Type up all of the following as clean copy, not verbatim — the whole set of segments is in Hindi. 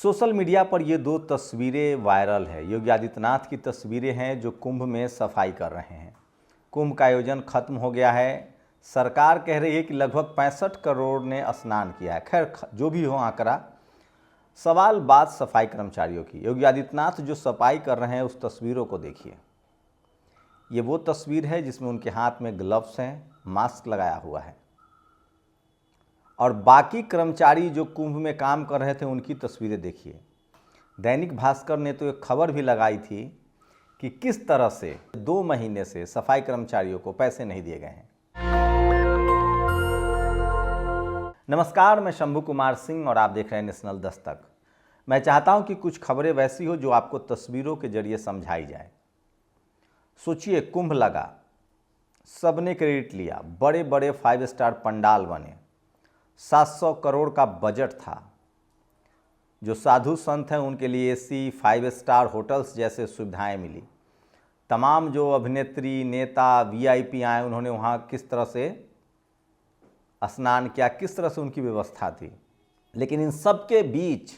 सोशल मीडिया पर ये दो तस्वीरें वायरल है। योगी आदित्यनाथ की तस्वीरें हैं जो कुंभ में सफाई कर रहे हैं। कुंभ का आयोजन खत्म हो गया है। सरकार कह रही है कि लगभग 65 करोड़ ने स्नान किया है। खैर जो भी हो आंकड़ा, सवाल बात सफाई कर्मचारियों की। योगी आदित्यनाथ जो सफाई कर रहे हैं उस तस्वीरों को देखिए। ये वो तस्वीर है जिसमें उनके हाथ में ग्लव्स हैं, मास्क लगाया हुआ है, और बाकी कर्मचारी जो कुंभ में काम कर रहे थे उनकी तस्वीरें देखिए। दैनिक भास्कर ने तो एक खबर भी लगाई थी कि किस तरह से 2 महीने से सफाई कर्मचारियों को पैसे नहीं दिए गए हैं। नमस्कार, मैं शंभू कुमार सिंह और आप देख रहे हैं नेशनल दस्तक। मैं चाहता हूं कि कुछ खबरें वैसी हो जो आपको तस्वीरों के जरिए समझाई जाए। सोचिए, कुंभ लगा, सबने क्रेडिट लिया, बड़े बड़े 5 स्टार पंडाल बने, 700 करोड़ का बजट था। जो साधु संत हैं उनके लिए एसी 5 स्टार होटल्स जैसे सुविधाएं मिली। तमाम जो अभिनेत्री, नेता, वीआईपी आए, उन्होंने वहाँ किस तरह से स्नान किया, किस तरह से उनकी व्यवस्था थी। लेकिन इन सब के बीच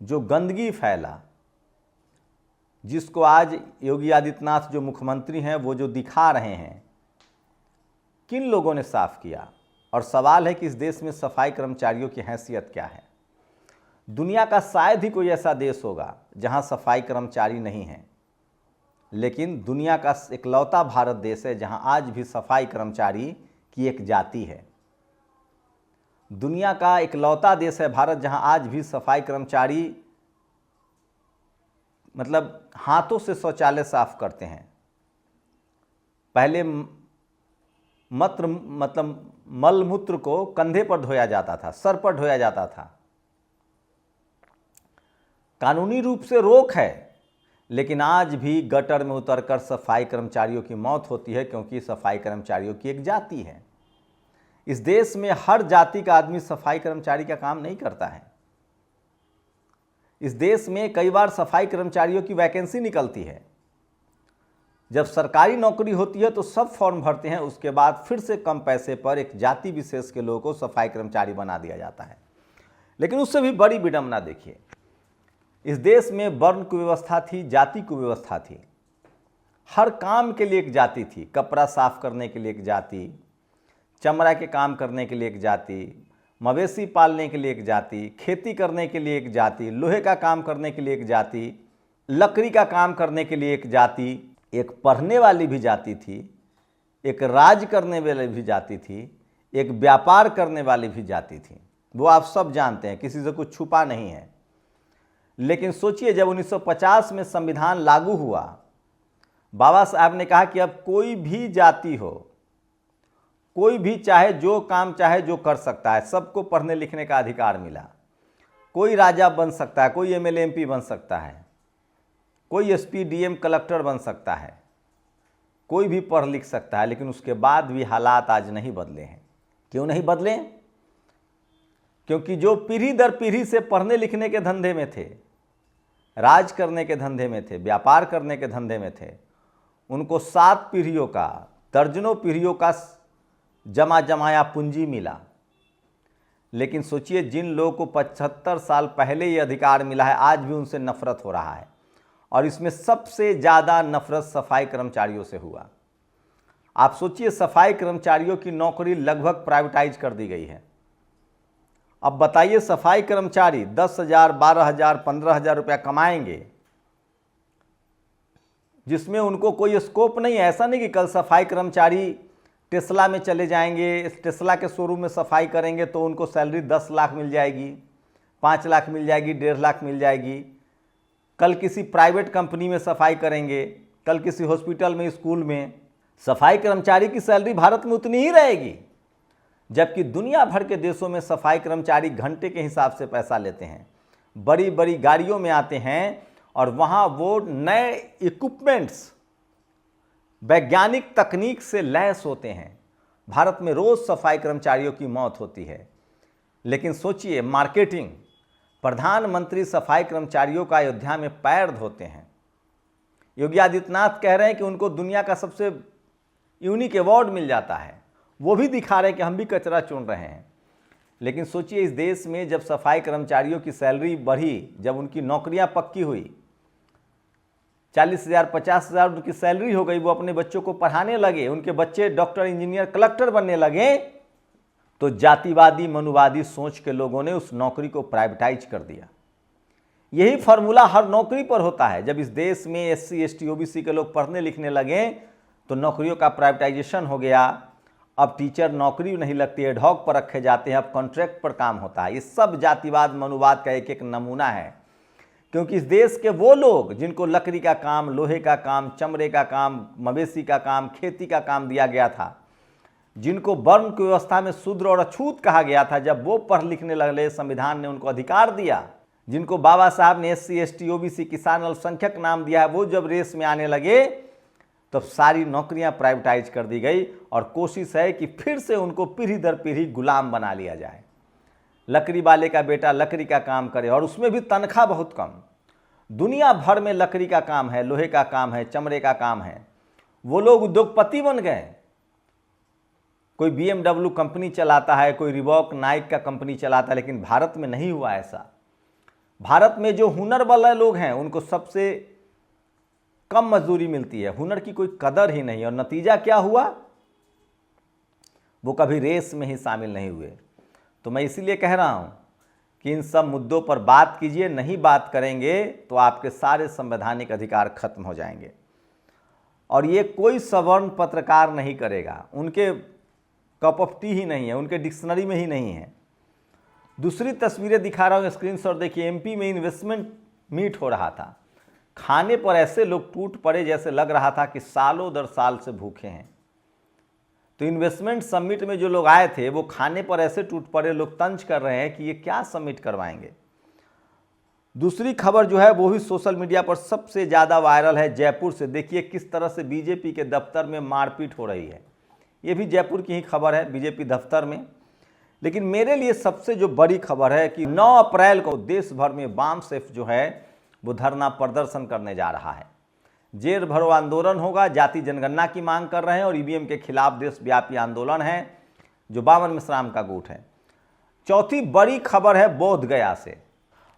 जो गंदगी फैला, जिसको आज योगी आदित्यनाथ जो मुख्यमंत्री हैं वो जो दिखा रहे हैं, किन लोगों ने साफ किया? और सवाल है कि इस देश में सफाई कर्मचारियों की हैसियत क्या है। दुनिया का शायद ही कोई ऐसा देश होगा जहां सफाई कर्मचारी नहीं हैं, लेकिन दुनिया का इकलौता भारत देश है जहां आज भी सफाई कर्मचारी की एक जाति है। दुनिया का इकलौता देश है भारत जहां आज भी सफाई कर्मचारी हाथों से शौचालय साफ करते हैं। पहले मल मूत्र को कंधे पर धोया जाता था, सर पर धोया जाता था। कानूनी रूप से रोक है, लेकिन आज भी गटर में उतरकर सफाई कर्मचारियों की मौत होती है, क्योंकि सफाई कर्मचारियों की एक जाति है। इस देश में हर जाति का आदमी सफाई कर्मचारी का काम नहीं करता है। इस देश में कई बार सफाई कर्मचारियों की वैकेंसी निकलती है। जब सरकारी नौकरी होती है तो सब फॉर्म भरते हैं, उसके बाद फिर से कम पैसे पर एक जाति विशेष के लोगों को सफाई कर्मचारी बना दिया जाता है। लेकिन उससे भी बड़ी विडंबना देखिए, इस देश में वर्ण कुव्यवस्था थी, जाति कुव्यवस्था थी। हर काम के लिए एक जाति थी। कपड़ा साफ करने के लिए एक जाति, चमड़ा के काम करने के लिए एक जाति, मवेशी पालने के लिए एक जाति, खेती करने के लिए एक जाति, लोहे का काम करने के लिए एक जाति, लकड़ी का काम करने के लिए एक जाति, एक पढ़ने वाली भी जाति थी, एक राज करने वाली भी जाति थी, एक व्यापार करने वाली भी जाति थी। वो आप सब जानते हैं, किसी से कुछ छुपा नहीं है। लेकिन सोचिए, जब 1950 में संविधान लागू हुआ, बाबा साहब ने कहा कि अब कोई भी जाति हो, कोई भी चाहे जो काम चाहे जो कर सकता है, सबको पढ़ने लिखने का अधिकार मिला। कोई राजा बन सकता है, कोई एमएलए एमपी बन सकता है, कोई एसपी डीएम कलेक्टर बन सकता है, कोई भी पढ़ लिख सकता है। लेकिन उसके बाद भी हालात आज नहीं बदले हैं। क्यों नहीं बदले? क्योंकि जो पीढ़ी दर पीढ़ी से पढ़ने लिखने के धंधे में थे, राज करने के धंधे में थे, व्यापार करने के धंधे में थे, उनको 7 पीढ़ियों का, दर्जनों पीढ़ियों का जमा जमाया पूंजी मिला। लेकिन सोचिए, जिन लोगों को 75 साल पहले ये अधिकार मिला है, आज भी उनसे नफरत हो रहा है। और इसमें सबसे ज़्यादा नफरत सफाई कर्मचारियों से हुआ। आप सोचिए, सफाई कर्मचारियों की नौकरी लगभग प्राइवेटाइज कर दी गई है। अब बताइए, सफाई कर्मचारी 10,000, 12,000, 15,000 रुपया कमाएंगे, जिसमें उनको कोई स्कोप नहीं है। ऐसा नहीं कि कल सफाई कर्मचारी टेस्ला में चले जाएंगे, टेस्ला के शोरूम में सफाई करेंगे तो उनको सैलरी 10 लाख मिल जाएगी, 5 लाख मिल जाएगी, 1.5 लाख मिल जाएगी। कल किसी प्राइवेट कंपनी में सफाई करेंगे, कल किसी हॉस्पिटल में, स्कूल में। सफाई कर्मचारी की सैलरी भारत में उतनी ही रहेगी, जबकि दुनिया भर के देशों में सफाई कर्मचारी घंटे के हिसाब से पैसा लेते हैं। बड़ी बड़ी गाड़ियों में आते हैं और वहाँ वो नए इक्विपमेंट्स, वैज्ञानिक तकनीक से लैस होते हैं। भारत में रोज़ सफाई कर्मचारियों की मौत होती है। लेकिन सोचिए, मार्केटिंग, प्रधानमंत्री सफाई कर्मचारियों का अयोध्या में पैर धोते हैं। योगी आदित्यनाथ कह रहे हैं कि उनको दुनिया का सबसे यूनिक अवार्ड मिल जाता है। वो भी दिखा रहे हैं कि हम भी कचरा चुन रहे हैं। लेकिन सोचिए इस देश में जब सफाई कर्मचारियों की सैलरी बढ़ी, जब उनकी नौकरियां पक्की हुई, 40,000 50,000 उनकी सैलरी हो गई, वो अपने बच्चों को पढ़ाने लगे, उनके बच्चे डॉक्टर इंजीनियर कलेक्टर बनने लगे, तो जातिवादी मनुवादी सोच के लोगों ने उस नौकरी को प्राइवेटाइज कर दिया। यही फॉर्मूला हर नौकरी पर होता है। जब इस देश में SC ST OBC के लोग पढ़ने लिखने लगे तो नौकरियों का प्राइवेटाइजेशन हो गया। अब टीचर नौकरी नहीं लगती, एडहॉक पर रखे जाते हैं, अब कॉन्ट्रैक्ट पर काम होता है। ये सब जातिवाद मनुवाद का एक एक नमूना है, क्योंकि इस देश के वो लोग जिनको लकड़ी का काम, लोहे का काम, चमड़े का काम, मवेशी का काम, खेती का काम दिया गया था, जिनको वर्ण की व्यवस्था में शूद्र और अछूत कहा गया था, जब वो पढ़ लिखने लगे, संविधान ने उनको अधिकार दिया, जिनको बाबा साहब ने SC ST OBC किसान अल्पसंख्यक नाम दिया है, वो जब रेस में आने लगे तब सारी नौकरियां प्राइवेटाइज कर दी गई और कोशिश है कि फिर से उनको पीढ़ी दर पीढ़ी गुलाम बना लिया जाए। लकड़ी वाले का बेटा लकड़ी का काम करे और उसमें भी तनख्वाह बहुत कम। दुनिया भर में लकड़ी का काम है, लोहे का काम है, चमड़े का काम है, वो लोग उद्योगपति बन गए। कोई BMW कंपनी चलाता है, कोई रिबॉक नाइक का कंपनी चलाता है, लेकिन भारत में नहीं हुआ ऐसा। भारत में जो हुनर वाले लोग हैं उनको सबसे कम मजदूरी मिलती है, हुनर की कोई कदर ही नहीं। और नतीजा क्या हुआ, वो कभी रेस में ही शामिल नहीं हुए। तो मैं इसीलिए कह रहा हूं कि इन सब मुद्दों पर बात कीजिए, नहीं बात करेंगे तो आपके सारे संवैधानिक अधिकार खत्म हो जाएंगे। और ये कोई सवर्ण पत्रकार नहीं करेगा, उनके कप ऑफ टी ही नहीं है, उनके डिक्शनरी में ही नहीं है। दूसरी तस्वीरें दिखा रहा हूँ स्क्रीनशॉट देखिए। MP में इन्वेस्टमेंट मीट हो रहा था, खाने पर ऐसे लोग टूट पड़े जैसे लग रहा था कि सालों दर साल से भूखे हैं। तो इन्वेस्टमेंट समिट में जो लोग आए थे वो खाने पर ऐसे टूट पड़े, लोग तंज कर रहे हैं कि ये क्या समिट करवाएंगे। दूसरी खबर जो है वो भी सोशल मीडिया पर सबसे ज़्यादा वायरल है, जयपुर से। देखिए किस तरह से BJP के दफ्तर में मारपीट हो रही है। ये भी जयपुर की ही खबर है, BJP दफ्तर में। लेकिन मेरे लिए सबसे जो बड़ी खबर है कि 9 अप्रैल को देश भर में वाम सेफ जो है वो धरना प्रदर्शन करने जा रहा है। जेल भरो आंदोलन होगा, जाति जनगणना की मांग कर रहे हैं और EVM के खिलाफ देशव्यापी आंदोलन है जो बावन मिश्राम का गुट है। चौथी बड़ी खबर है बोधगया से।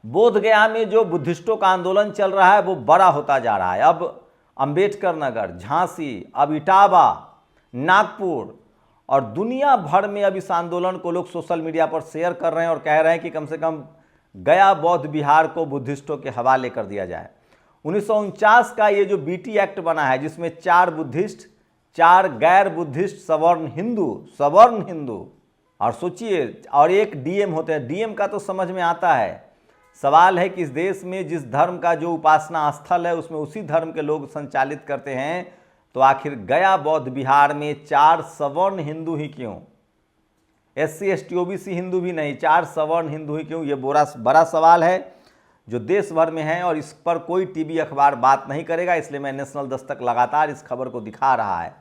बोधगया में जो बुद्धिस्टों का आंदोलन चल रहा है वो बड़ा होता जा रहा है। अब अंबेडकर नगर, झांसी, अब इटावा, नागपुर और दुनिया भर में अब इस आंदोलन को लोग सोशल मीडिया पर शेयर कर रहे हैं और कह रहे हैं कि कम से कम गया बौद्ध विहार को बुद्धिस्टों के हवाले कर दिया जाए। 1949 का ये जो BT एक्ट बना है जिसमें 4 बुद्धिस्ट, 4 गैर बुद्धिस्ट, सवर्ण हिंदू और सोचिए और एक DM होते हैं। DM का तो समझ में आता है। सवाल है कि इस देश में जिस धर्म का जो उपासना स्थल है उसमें उसी धर्म के लोग संचालित करते हैं, तो आखिर गया बौद्ध विहार में 4 सवर्ण हिंदू ही क्यों? SC ST OBC हिंदू भी नहीं, 4 सवर्ण हिंदू ही क्यों? ये बड़ा सवाल है जो देश भर में है और इस पर कोई TV अखबार बात नहीं करेगा। इसलिए मैं नेशनल दस्तक लगातार इस खबर को दिखा रहा है।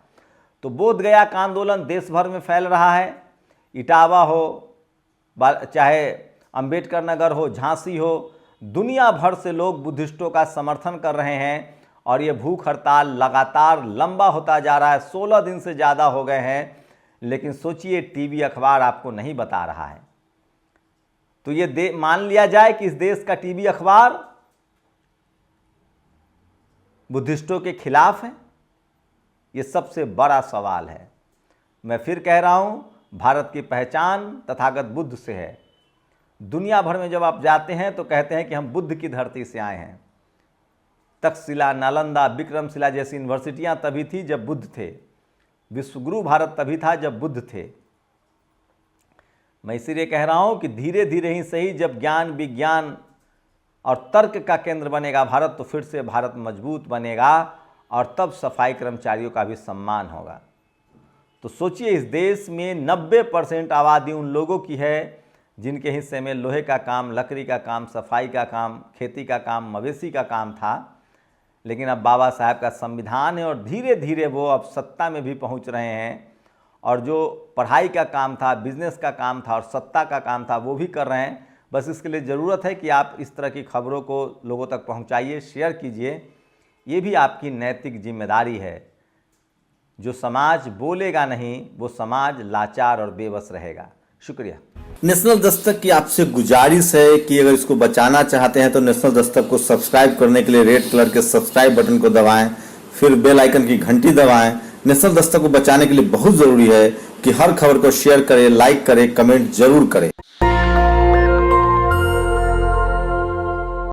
तो बोधगया का आंदोलन देश भर में फैल रहा है। इटावा हो, चाहे अंबेडकर नगर हो, झांसी हो, दुनिया भर से लोग बुद्धिस्टों का समर्थन कर रहे हैं और ये भूख हड़ताल लगातार लंबा होता जा रहा है। 16 दिन से ज़्यादा हो गए हैं, लेकिन सोचिए TV अखबार आपको नहीं बता रहा है। तो ये मान लिया जाए कि इस देश का TV अखबार बुद्धिस्टों के खिलाफ है। ये सबसे बड़ा सवाल है। मैं फिर कह रहा हूं, भारत की पहचान तथागत बुद्ध से है। दुनिया भर में जब आप जाते हैं तो कहते हैं कि हम बुद्ध की धरती से आए हैं। तक्षशिला, नालंदा, विक्रमशिला जैसी यूनिवर्सिटियां तभी थी जब बुद्ध थे। विश्वगुरु भारत तभी था जब बुद्ध थे। मैं इसीलिए कह रहा हूं कि धीरे धीरे ही सही, जब ज्ञान विज्ञान और तर्क का केंद्र बनेगा भारत, तो फिर से भारत मजबूत बनेगा और तब सफाई कर्मचारियों का भी सम्मान होगा। तो सोचिए इस देश में 90% आबादी उन लोगों की है जिनके हिस्से में लोहे का काम, लकड़ी का काम, सफाई का काम, खेती का काम, मवेशी का काम था। लेकिन अब बाबा साहब का संविधान है और धीरे धीरे वो अब सत्ता में भी पहुंच रहे हैं और जो पढ़ाई का काम था, बिजनेस का काम था और सत्ता का काम था वो भी कर रहे हैं। बस इसके लिए ज़रूरत है कि आप इस तरह की खबरों को लोगों तक पहुंचाइए, शेयर कीजिए। ये भी आपकी नैतिक जिम्मेदारी है। जो समाज बोलेगा नहीं वो समाज लाचार और बेबस रहेगा। शुक्रिया। नेशनल दस्तक की आपसे गुजारिश है कि अगर इसको बचाना चाहते हैं तो नेशनल दस्तक को सब्सक्राइब करने के लिए रेड कलर के सब्सक्राइब बटन को दबाएं, फिर बेल आइकन की घंटी दबाएं। नेशनल दस्तक को बचाने के लिए बहुत ज़रूरी है कि हर खबर को शेयर करें, लाइक करें, कमेंट जरूर करें।